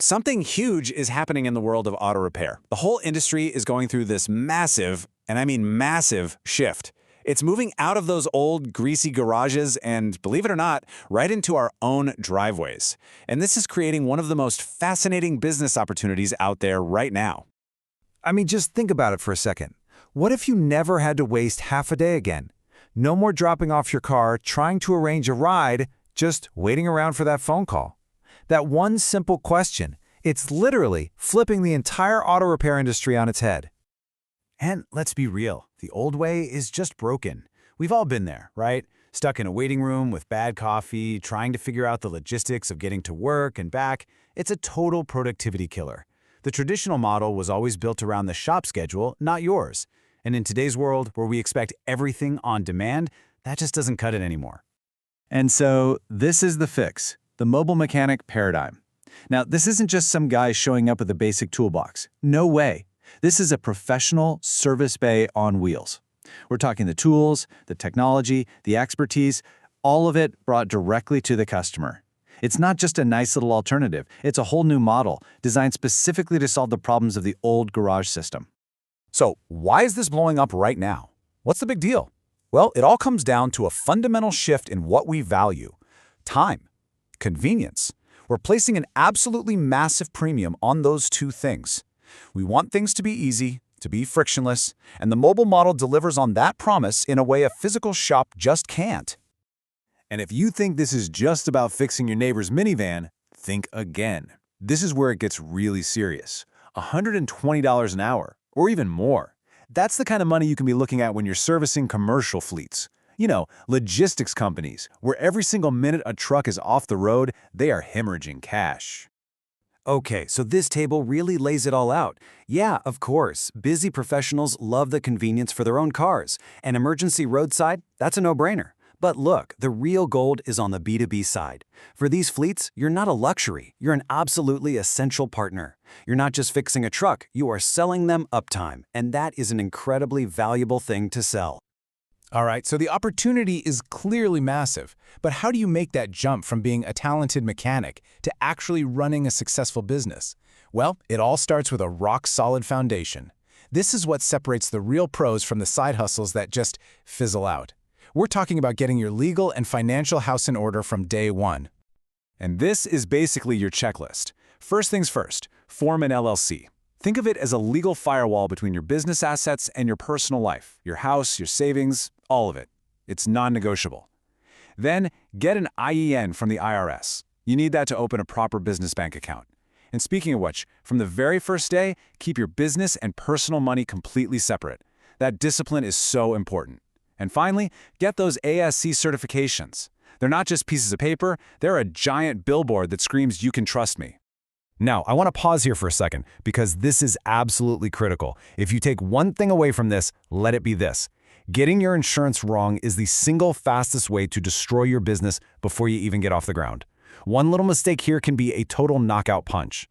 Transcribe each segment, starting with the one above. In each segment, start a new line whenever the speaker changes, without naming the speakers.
Something huge is happening in the world of auto repair. The whole industry is going through this massive, and I mean massive, shift. It's moving out of those old, greasy garages and, believe it or not, right into our own driveways. And this is creating one of the most fascinating business opportunities out there right now.
I mean, just think about it for a second. What if you never had to waste half a day again? No more dropping off your car, trying to arrange a ride, just waiting around for that phone call. That one simple question, it's literally flipping the entire auto repair industry on its head.
And let's be real, the old way is just broken. We've all been there, right? Stuck in a waiting room with bad coffee, trying to figure out the logistics of getting to work and back. It's a total productivity killer. The traditional model was always built around the shop schedule, not yours. And in today's world, where we expect everything on demand, that just doesn't cut it anymore. And so, this is the fix, the mobile mechanic paradigm. Now, this isn't just some guy showing up with a basic toolbox. No way. This is a professional service bay on wheels. We're talking the tools, the technology, the expertise, all of it brought directly to the customer. It's not just a nice little alternative. It's a whole new model designed specifically to solve the problems of the old garage system.
So, why is this blowing up right now? What's the big deal? Well, it all comes down to a fundamental shift in what we value: time, convenience. We're placing an absolutely massive premium on those two things. We want things to be easy, to be frictionless, and the mobile model delivers on that promise in a way a physical shop just can't.
And if you think this is just about fixing your neighbor's minivan, think again. This is where it gets really serious. $120 an hour, or even more. That's the kind of money you can be looking at when you're servicing commercial fleets. Logistics companies, where every single minute a truck is off the road, they are hemorrhaging cash.
Okay, so this table really lays it all out. Yeah, of course, busy professionals love the convenience for their own cars. And emergency roadside, that's a no-brainer. But look, the real gold is on the B2B side. For these fleets, you're not a luxury, you're an absolutely essential partner. You're not just fixing a truck, you are selling them uptime, and that is an incredibly valuable thing to sell.
All right, so the opportunity is clearly massive, but how do you make that jump from being a talented mechanic to actually running a successful business? Well, it all starts with a rock-solid foundation. This is what separates the real pros from the side hustles that just fizzle out. We're talking about getting your legal and financial house in order from day one.
And this is basically your checklist. First things first, form an LLC. Think of it as a legal firewall between your business assets and your personal life, your house, your savings, all of it. It's non-negotiable. Then, get an IEN from the IRS. You need that to open a proper business bank account. And speaking of which, from the very first day, keep your business and personal money completely separate. That discipline is so important. And finally, get those ASC certifications. They're not just pieces of paper, they're a giant billboard that screams, "You can trust me."
Now, I want to pause here for a second because this is absolutely critical. If you take one thing away from this, let it be this. Getting your insurance wrong is the single fastest way to destroy your business before you even get off the ground. One little mistake here can be a total knockout punch.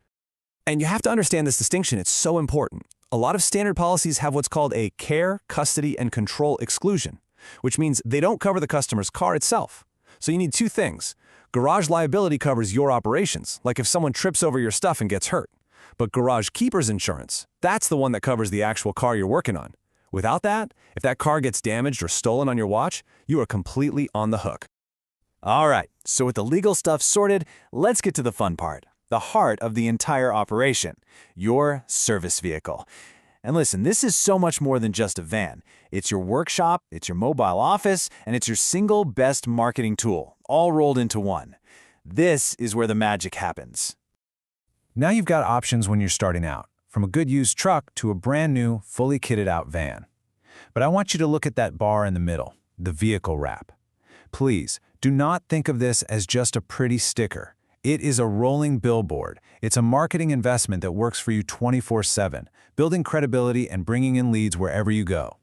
And you have to understand this distinction. It's so important. A lot of standard policies have what's called a care, custody, and control exclusion, which means they don't cover the customer's car itself. So you need two things. Garage liability covers your operations, like if someone trips over your stuff and gets hurt. But garage keeper's insurance, that's the one that covers the actual car you're working on. Without that, if that car gets damaged or stolen on your watch, you are completely on the hook. All right, so with the legal stuff sorted, let's get to the fun part, the heart of the entire operation, your service vehicle. And listen, this is so much more than just a van. It's your workshop, it's your mobile office, and it's your single best marketing tool, all rolled into one. This is where the magic happens.
Now you've got options when you're starting out, from a good used truck to a brand new, fully kitted out van. But I want you to look at that bar in the middle, the vehicle wrap. Please, do not think of this as just a pretty sticker. It is a rolling billboard. It's a marketing investment that works for you 24/7, building credibility and bringing in leads wherever you go.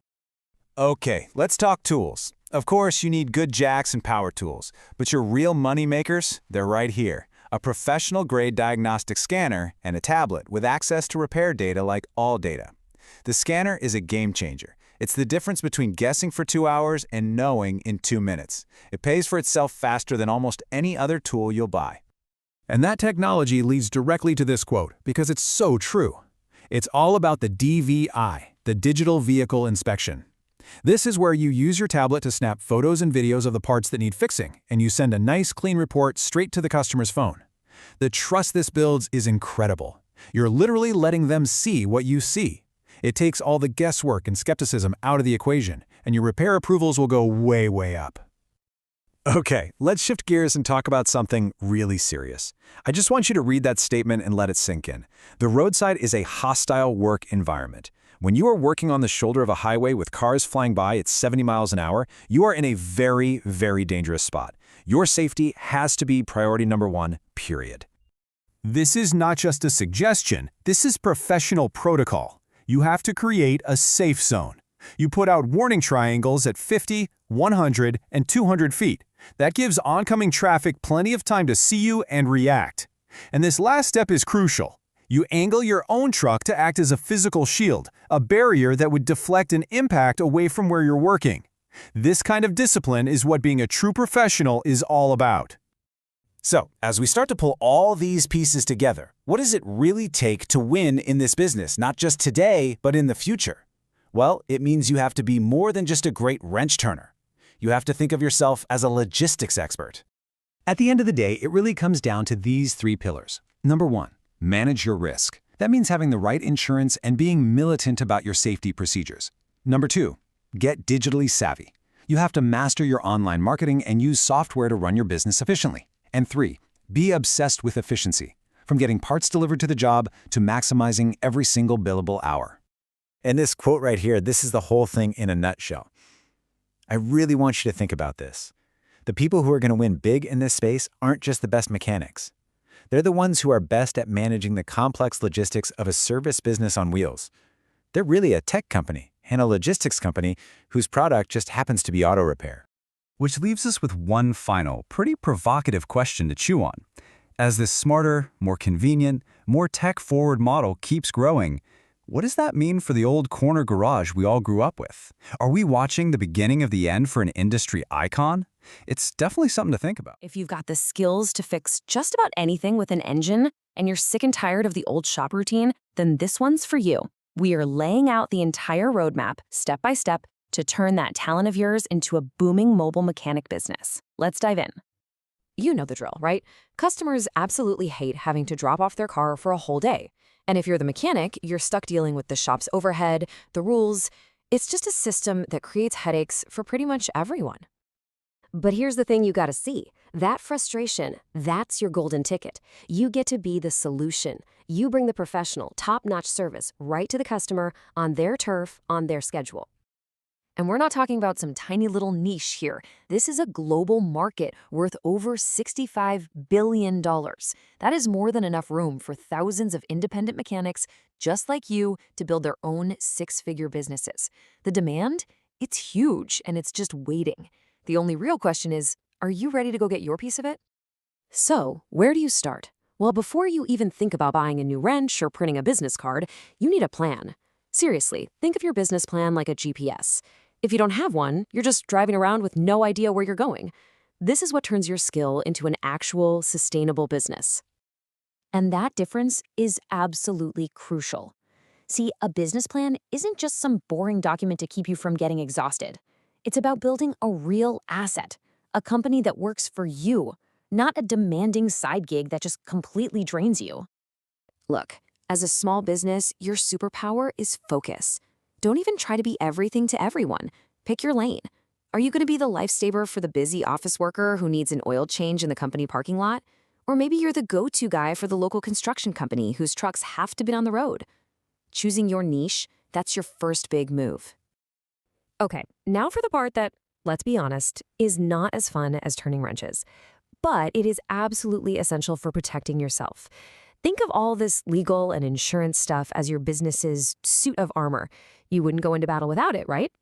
Okay, let's talk tools. Of course, you need good jacks and power tools, but your real money makers, they're right here. A professional-grade diagnostic scanner and a tablet with access to repair data like AllData. The scanner is a game changer. It's the difference between guessing for 2 hours and knowing in 2 minutes. It pays for itself faster than almost any other tool you'll buy.
And that technology leads directly to this quote, because it's so true. It's all about the DVI, the Digital Vehicle Inspection. This is where you use your tablet to snap photos and videos of the parts that need fixing, and you send a nice, clean report straight to the customer's phone. The trust this builds is incredible. You're literally letting them see what you see. It takes all the guesswork and skepticism out of the equation, and your repair approvals will go way, way up.
Okay, let's shift gears and talk about something really serious. I just want you to read that statement and let it sink in. The roadside is a hostile work environment. When you are working on the shoulder of a highway with cars flying by at 70 miles an hour, you are in a very, very dangerous spot. Your safety has to be priority number one, period.
This is not just a suggestion, this is professional protocol. You have to create a safe zone. You put out warning triangles at 50, 100, and 200 feet. That gives oncoming traffic plenty of time to see you and react. And this last step is crucial. You angle your own truck to act as a physical shield, a barrier that would deflect an impact away from where you're working. This kind of discipline is what being a true professional is all about.
So, as we start to pull all these pieces together, what does it really take to win in this business, not just today, but in the future? Well, it means you have to be more than just a great wrench turner. You have to think of yourself as a logistics expert.
At the end of the day, it really comes down to these three pillars. Number one, manage your risk. That means having the right insurance and being militant about your safety procedures. Number two, get digitally savvy. You have to master your online marketing and use software to run your business efficiently. And three, be obsessed with efficiency, from getting parts delivered to the job to maximizing every single billable hour.
And this quote right here, this is the whole thing in a nutshell. I really want you to think about this. The people who are going to win big in this space aren't just the best mechanics. They're the ones who are best at managing the complex logistics of a service business on wheels. They're really a tech company and a logistics company whose product just happens to be auto repair.
Which leaves us with one final, pretty provocative question to chew on. As this smarter, more convenient, more tech-forward model keeps growing, what does that mean for the old corner garage we all grew up with? Are we watching the beginning of the end for an industry icon? It's definitely something to think about.
If you've got the skills to fix just about anything with an engine and you're sick and tired of the old shop routine, then this one's for you. We are laying out the entire roadmap, step by step, to turn that talent of yours into a booming mobile mechanic business. Let's dive in. You know the drill, right? Customers absolutely hate having to drop off their car for a whole day. And if you're the mechanic, you're stuck dealing with the shop's overhead, the rules. It's just a system that creates headaches for pretty much everyone.
But here's the thing you gotta see. That frustration, that's your golden ticket. You get to be the solution. You bring the professional, top-notch service right to the customer on their turf, on their schedule. And we're not talking about some tiny little niche here. This is a global market worth over $65 billion. That is more than enough room for thousands of independent mechanics just like you to build their own six-figure businesses. The demand? It's huge, and it's just waiting. The only real question is, are you ready to go get your piece of it? So, where do you start? Well, before you even think about buying a new wrench or printing a business card, you need a plan. Seriously, think of your business plan like a GPS. If you don't have one, you're just driving around with no idea where you're going. This is what turns your skill into an actual, sustainable business. And that difference is absolutely crucial. See, a business plan isn't just some boring document to keep you from getting exhausted. It's about building a real asset, a company that works for you, not a demanding side gig that just completely drains you. Look, as a small business, your superpower is focus. Don't even try to be everything to everyone. Pick your lane. Are you going to be the lifesaver for the busy office worker who needs an oil change in the company parking lot? Or maybe you're the go-to guy for the local construction company whose trucks have to be on the road. Choosing your niche, that's your first big move. Okay, now for the part that, let's be honest, is not as fun as turning wrenches. But it is absolutely essential for protecting yourself. Think of all this legal and insurance stuff as your business's suit of armor. You wouldn't go into battle without it, right?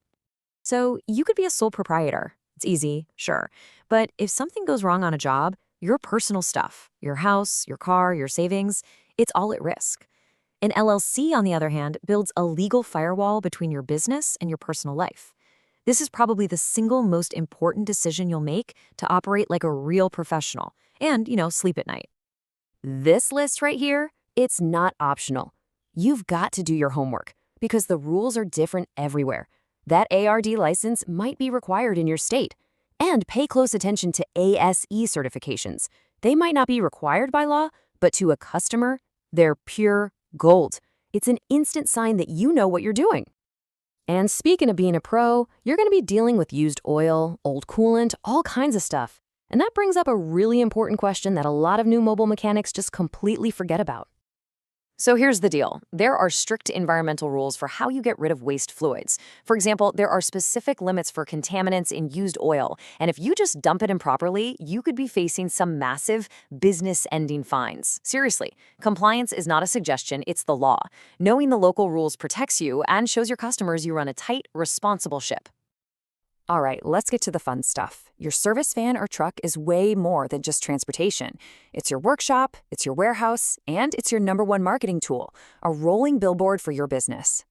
So you could be a sole proprietor. It's easy, sure. But if something goes wrong on a job, your personal stuff, your house, your car, your savings, it's all at risk. An LLC, on the other hand, builds a legal firewall between your business and your personal life. This is probably the single most important decision you'll make to operate like a real professional and, sleep at night. This list right here, it's not optional. You've got to do your homework because the rules are different everywhere. That ARD license might be required in your state. And pay close attention to ASE certifications. They might not be required by law, but to a customer, they're pure gold. It's an instant sign that you know what you're doing. And speaking of being a pro, you're going to be dealing with used oil, old coolant, all kinds of stuff. And that brings up a really important question that a lot of new mobile mechanics just completely forget about. So here's the deal. There are strict environmental rules for how you get rid of waste fluids. For example, there are specific limits for contaminants in used oil, and if you just dump it improperly, you could be facing some massive business-ending fines. Seriously, compliance is not a suggestion, it's the law. Knowing the local rules protects you and shows your customers you run a tight, responsible ship. All right, let's get to the fun stuff. Your service van or truck is way more than just transportation. It's your workshop, it's your warehouse, and it's your #1 marketing tool, a rolling billboard for your business.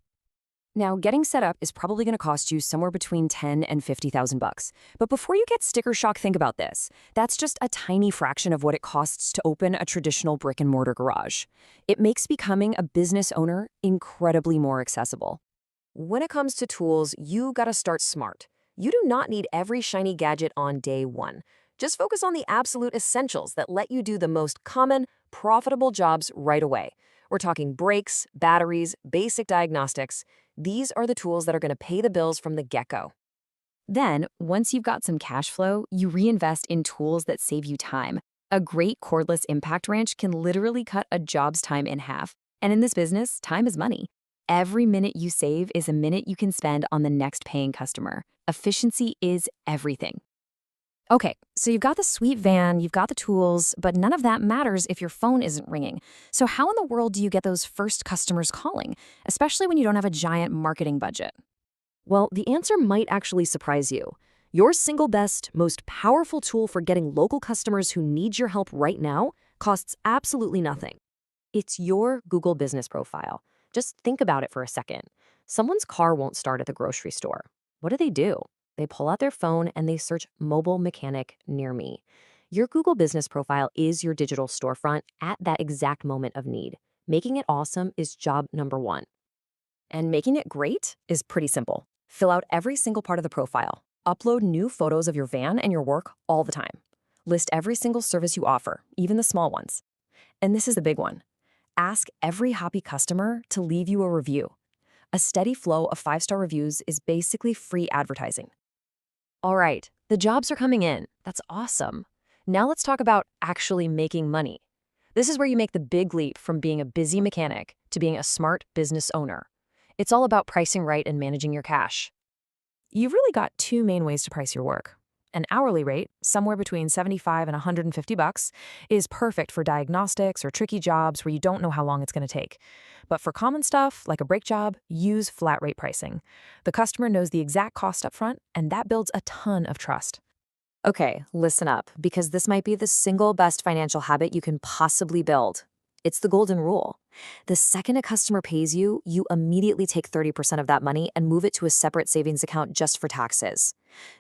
Now, getting set up is probably going to cost you somewhere between $10,000 and $50,000. But before you get sticker shock, think about this. That's just a tiny fraction of what it costs to open a traditional brick-and-mortar garage. It makes becoming a business owner incredibly more accessible. When it comes to tools, you got to start smart. You do not need every shiny gadget on day one. Just focus on the absolute essentials that let you do the most common, profitable jobs right away. We're talking brakes, batteries, basic diagnostics. These are the tools that are going to pay the bills from the get-go. Then, once you've got some cash flow, you reinvest in tools that save you time. A great cordless impact wrench can literally cut a job's time in half. And in this business, time is money. Every minute you save is a minute you can spend on the next paying customer. Efficiency is everything. Okay, so you've got the sweet van, you've got the tools, but none of that matters if your phone isn't ringing. So how in the world do you get those first customers calling, especially when you don't have a giant marketing budget? Well, the answer might actually surprise you. Your single best, most powerful tool for getting local customers who need your help right now costs absolutely nothing. It's your Google business profile. Just think about it for a second. Someone's car won't start at the grocery store. What do? They pull out their phone and they search mobile mechanic near me. Your Google business profile is your digital storefront at that exact moment of need. Making it awesome is job #1. And making it great is pretty simple. Fill out every single part of the profile. Upload new photos of your van and your work all the time. List every single service you offer, even the small ones. And this is the big one. Ask every happy customer to leave you a review. A steady flow of 5-star reviews is basically free advertising. All right, the jobs are coming in. That's awesome. Now let's talk about actually making money. This is where you make the big leap from being a busy mechanic to being a smart business owner. It's all about pricing right and managing your cash. You've really got 2 main ways to price your work. An hourly rate, somewhere between $75 and $150, is perfect for diagnostics or tricky jobs where you don't know how long it's going to take. But for common stuff, like a brake job, use flat rate pricing. The customer knows the exact cost up front, and that builds a ton of trust. Okay, listen up, because this might be the single best financial habit you can possibly build. It's the golden rule. The second a customer pays you, you immediately take 30% of that money and move it to a separate savings account just for taxes.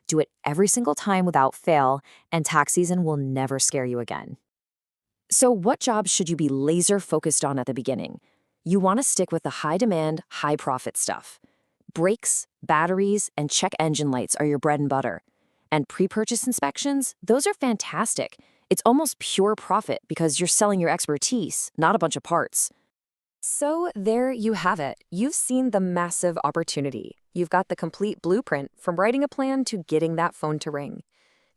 Do it every single time without fail, and tax season will never scare you again. So what jobs should you be laser focused on at the beginning? You want to stick with the high-demand, high-profit stuff. Brakes, batteries, and check engine lights are your bread and butter. And pre-purchase inspections, those are fantastic. It's almost pure profit because you're selling your expertise, not a bunch of parts. So there you have it. You've seen the massive opportunity. You've got the complete blueprint from writing a plan to getting that phone to ring.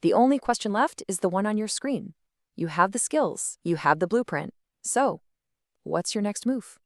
The only question left is the one on your screen. You have the skills, you have the blueprint. So, what's your next move?